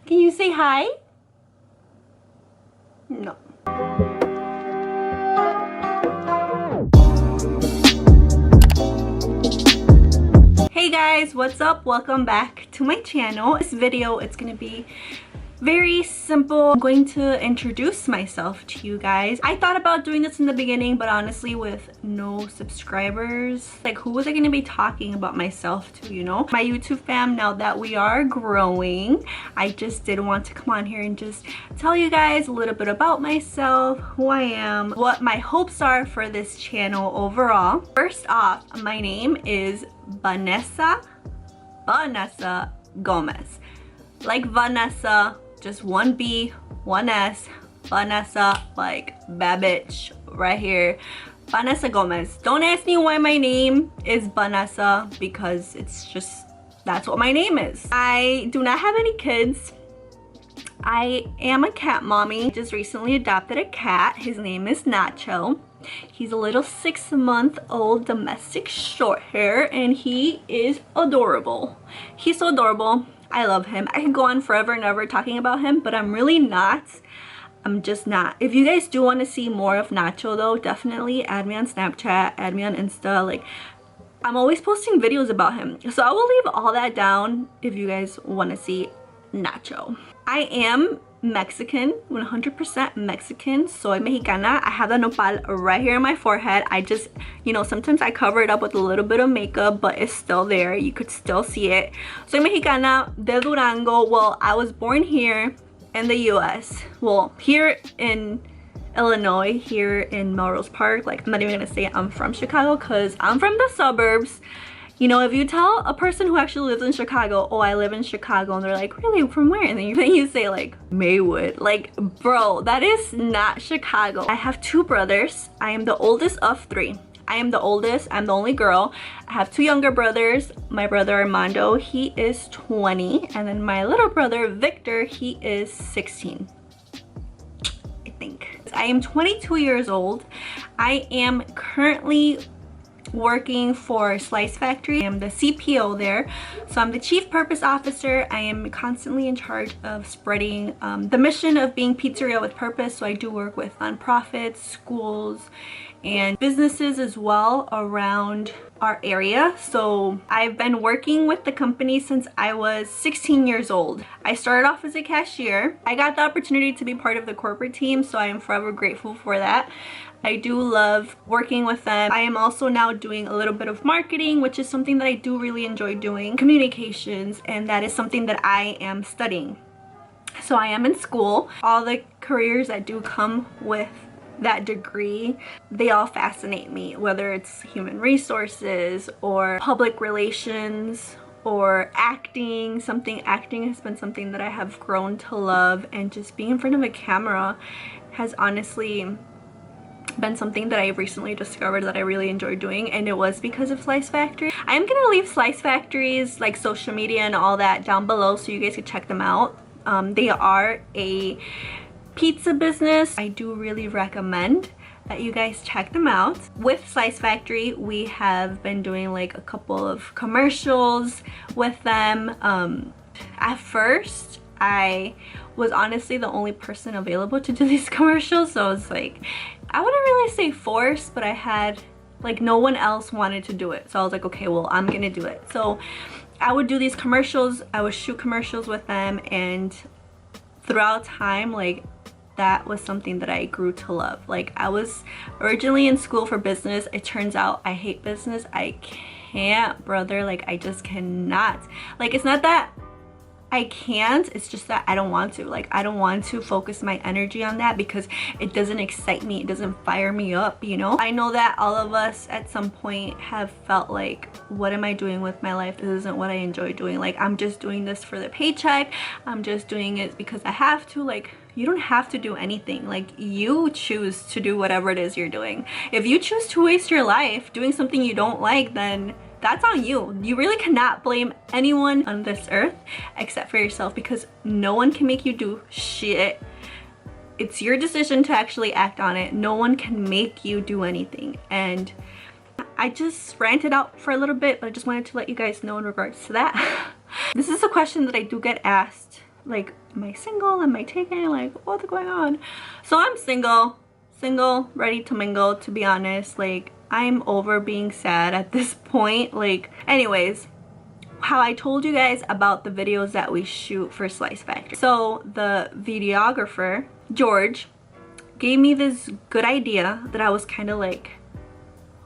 Can you say hi? No. Hey guys, what's up? Welcome back to my channel. This video, it's gonna be very simple. I'm going to introduce myself to you guys. I thought about doing this in the beginning, but honestly with no subscribers, like who was I going to be talking about myself to, you know? My YouTube fam, now that we are growing, I just did want to come on here and just tell you guys a little bit about myself, who I am, what my hopes are for this channel overall. First off, my name is Vanessa Gomez. Like Vanessa, just one B, one S, Vanessa, like bad bitch right here. Vanessa Gomez. Don't ask me why my name is Vanessa, because it's just, that's what my name is. I do not have any kids. I am a cat mommy. Just recently adopted a cat. His name is Nacho. He's a little 6-month-old domestic short hair and he is adorable. He's so adorable. I love him. I can go on forever and ever talking about him, but I'm really not. I'm just not. If you guys do want to see more of Nacho though, definitely add me on Snapchat, add me on Insta. Like, I'm always posting videos about him. So I will leave all that down if you guys want to see Nacho. I am Mexican, 100% Mexican. Soy Mexicana. I have the nopal right here on my forehead. I just, you know, sometimes I cover it up with a little bit of makeup, but it's still there. You could still see it. Soy Mexicana de Durango. Well, I was born here in the US. Well, here in Illinois, here in Melrose Park. Like, I'm not even gonna say I'm from Chicago because I'm from the suburbs. You know, if you tell a person who actually lives in Chicago, oh, I live in Chicago, and they're like, really, from where? And then you say like, Maywood. Like, bro, that is not Chicago. I have 2 brothers. I am the oldest of 3. I am the oldest. I'm the only girl. I have 2 younger brothers. My brother Armando, he is 20. And then my little brother Victor, he is 16. I think. I am 22 years old. I am currently working for Slice Factory. I am the CPO there, so I'm the Chief Purpose Officer. I am constantly in charge of spreading the mission of being pizzeria with purpose. So I do work with nonprofits, schools, and businesses as well around our area. So I've been working with the company since I was 16 years old. I started off as a cashier. I got the opportunity to be part of the corporate team, so I am forever grateful for that. I do love working with them. I am also now doing a little bit of marketing, which is something that I do really enjoy doing, communications, and that is something that I am studying. So I am in school. All the careers that do come with that degree, they all fascinate me, whether it's human resources or public relations or acting. Acting has been something that I have grown to love, and just being in front of a camera has honestly been something that I recently discovered that I really enjoy doing, and it was because of Slice Factory. I am gonna leave Slice Factory's like social media and all that down below so you guys can check them out. They are a pizza business. I do really recommend that you guys check them out. With Slice Factory, we have been doing like a couple of commercials with them. At first, I was honestly the only person available to do these commercials, so it's like, I wouldn't really say forced, but I had like no one else wanted to do it, so I was like, okay, well, I'm gonna do it. So I would do these commercials, I would shoot commercials with them, and throughout time, like, that was something that I grew to love. Like, I was originally in school for business. It turns out I hate business. I can't, brother. Like, I just cannot. Like, it's not that I can't, it's just that I don't want to. Like, I don't want to focus my energy on that because it doesn't excite me, it doesn't fire me up, you know? I know that all of us at some point have felt like, what am I doing with my life? This isn't what I enjoy doing. Like, I'm just doing this for the paycheck, I'm just doing it because I have to. Like, you don't have to do anything. Like, you choose to do whatever it is you're doing. If you choose to waste your life doing something you don't like, then that's on you. You really cannot blame anyone on this earth except for yourself, because no one can make you do shit. It's your decision to actually act on it. No one can make you do anything. And I just ranted out for a little bit, but I just wanted to let you guys know in regards to that. This is a question that I do get asked like, am I single? Am I taken? Like, what's going on? So I'm single, ready to mingle, to be honest. Like, I'm over being sad at this point. Like, anyways, how I told you guys about the videos that we shoot for Slice Factory. So the videographer, George, gave me this good idea that I was kind of like,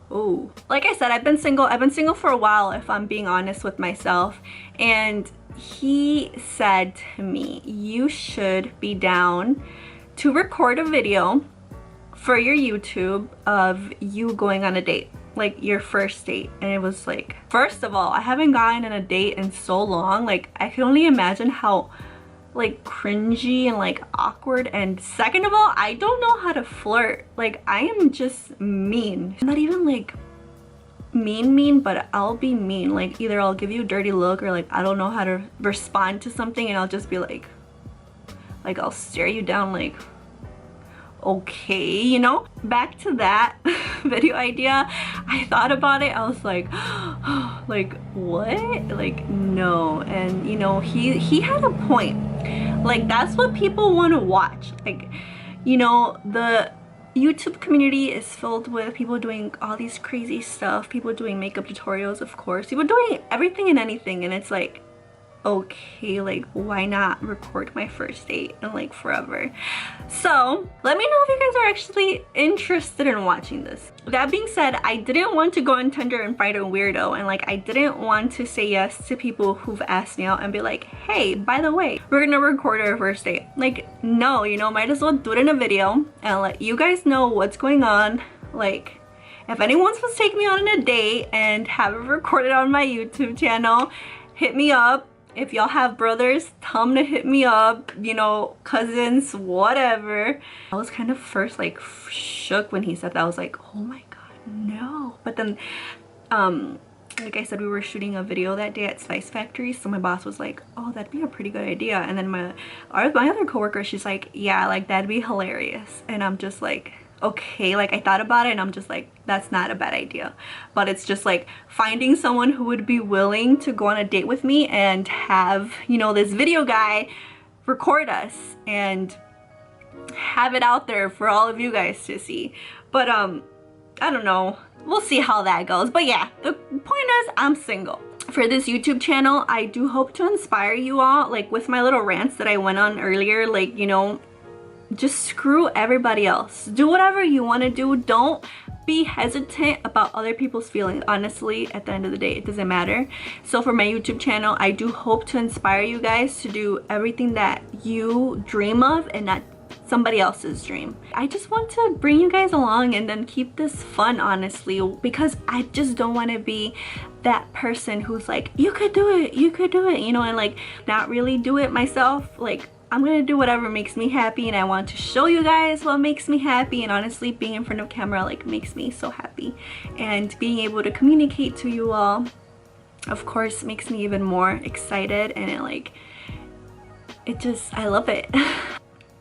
oh. Like I said, I've been single for a while, if I'm being honest with myself. And he said to me, you should be down to record a video for your YouTube of you going on a date, like your first date. And it was like, first of all, I haven't gotten on a date in so long. Like, I can only imagine how like cringy and like awkward. And second of all, I don't know how to flirt. Like, I am just mean. I'm not even like mean, but I'll be mean. Like, either I'll give you a dirty look, or like I don't know how to respond to something, and I'll just be like I'll stare you down like, okay, you know. Back to that video idea, I thought about it. I was like, like, what? Like, no. And you know, he had a point. Like, that's what people want to watch. Like, you know, the YouTube community is filled with people doing all these crazy stuff, people doing makeup tutorials, of course, people doing everything and anything, and it's like, okay, like, why not record my first date and like forever? So let me know if you guys are actually interested in watching this. That being said, I didn't want to go on Tinder and find a weirdo, and like, I didn't want to say yes to people who've asked me out and be like, hey, by the way, we're gonna record our first date. Like, no, you know, might as well do it in a video and let you guys know what's going on. Like, if anyone's supposed to take me on a date and have it recorded on my YouTube channel, hit me up. If y'all have brothers, tell them to hit me up, you know, cousins, whatever. I was kind of first like shook when he said that. I was like, oh my god, no. But then like I said, we were shooting a video that day at Slice Factory, so my boss was like, oh, that'd be a pretty good idea. And then my other coworker, she's like, yeah, like, that'd be hilarious. And I'm just like, okay. Like, I thought about it and I'm just like, that's not a bad idea. But it's just like finding someone who would be willing to go on a date with me and have, you know, this video guy record us and have it out there for all of you guys to see. But I don't know, we'll see how that goes. But yeah, the point is, I'm single. For this YouTube channel, I do hope to inspire you all, like with my little rants that I went on earlier. Like, you know, just screw everybody else. Do whatever you want to do. Don't be hesitant about other people's feelings. Honestly, at the end of the day, it doesn't matter. So for my YouTube channel, I do hope to inspire you guys to do everything that you dream of and not somebody else's dream. I just want to bring you guys along and then keep this fun, honestly, because I just don't want to be that person who's like, you could do it, you know, and like not really do it myself. Like, I'm gonna do whatever makes me happy, and I want to show you guys what makes me happy. And honestly, being in front of camera like makes me so happy, and being able to communicate to you all, of course, makes me even more excited. And I love it.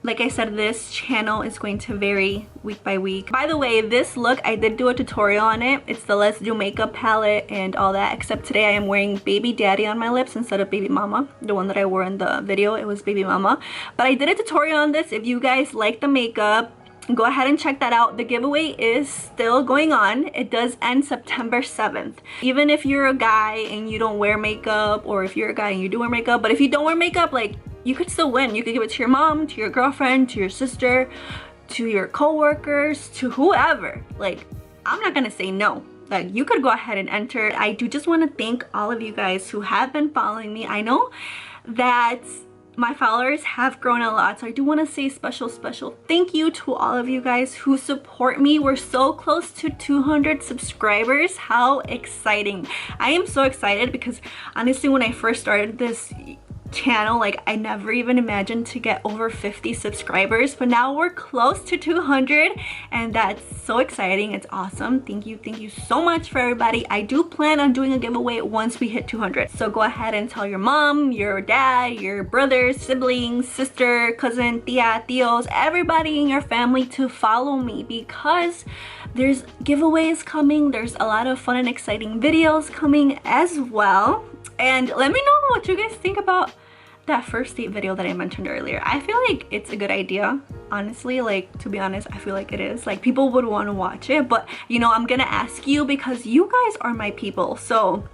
Like I said, this channel is going to vary week by week. By the way, this look, I did do a tutorial on it. It's the Let's Do Makeup palette and all that, except today I am wearing Baby Daddy on my lips instead of Baby Mama. The one that I wore in the video, it was Baby Mama. But I did a tutorial on this. If you guys like the makeup, go ahead and check that out. The giveaway is still going on. It does end September 7th. Even if you're a guy and you don't wear makeup, or if you're a guy and you do wear makeup, but if you don't wear makeup, like, you could still win. You could give it to your mom, to your girlfriend, to your sister, to your co-workers, to whoever. Like, I'm not gonna say no. Like, you could go ahead and enter. I do just want to thank all of you guys who have been following me. I know that my followers have grown a lot, so I do want to say special thank you to all of you guys who support me. We're so close to 200 subscribers. How exciting. I am so excited because honestly, when I first started this channel, like, I never even imagined to get over 50 subscribers, but now we're close to 200, and that's so exciting. It's awesome. Thank you so much for everybody. I do plan on doing a giveaway once we hit 200, so go ahead and tell your mom, your dad, your brothers, siblings, sister, cousin, tia, tios, everybody in your family to follow me, because there's giveaways coming. There's a lot of fun and exciting videos coming as well. And let me know what you guys think about that first date video that I mentioned earlier. I feel like it's a good idea, honestly. Like, to be honest, I feel like it is. Like, people would want to watch it, but you know, I'm gonna ask you because you guys are my people, so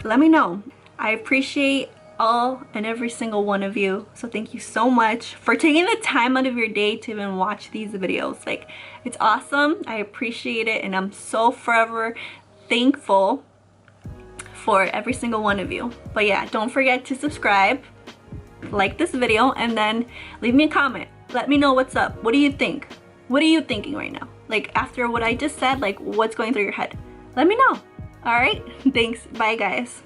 let me know. I appreciate all and every single one of you, so thank you so much for taking the time out of your day to even watch these videos. Like, it's awesome. I appreciate it, and I'm so forever thankful for every single one of you. But yeah, don't forget to subscribe, like this video, and then leave me a comment. Let me know what's up. What do you think? What are you thinking right now? Like, after what I just said, like, what's going through your head? Let me know. All right, thanks. Bye, guys.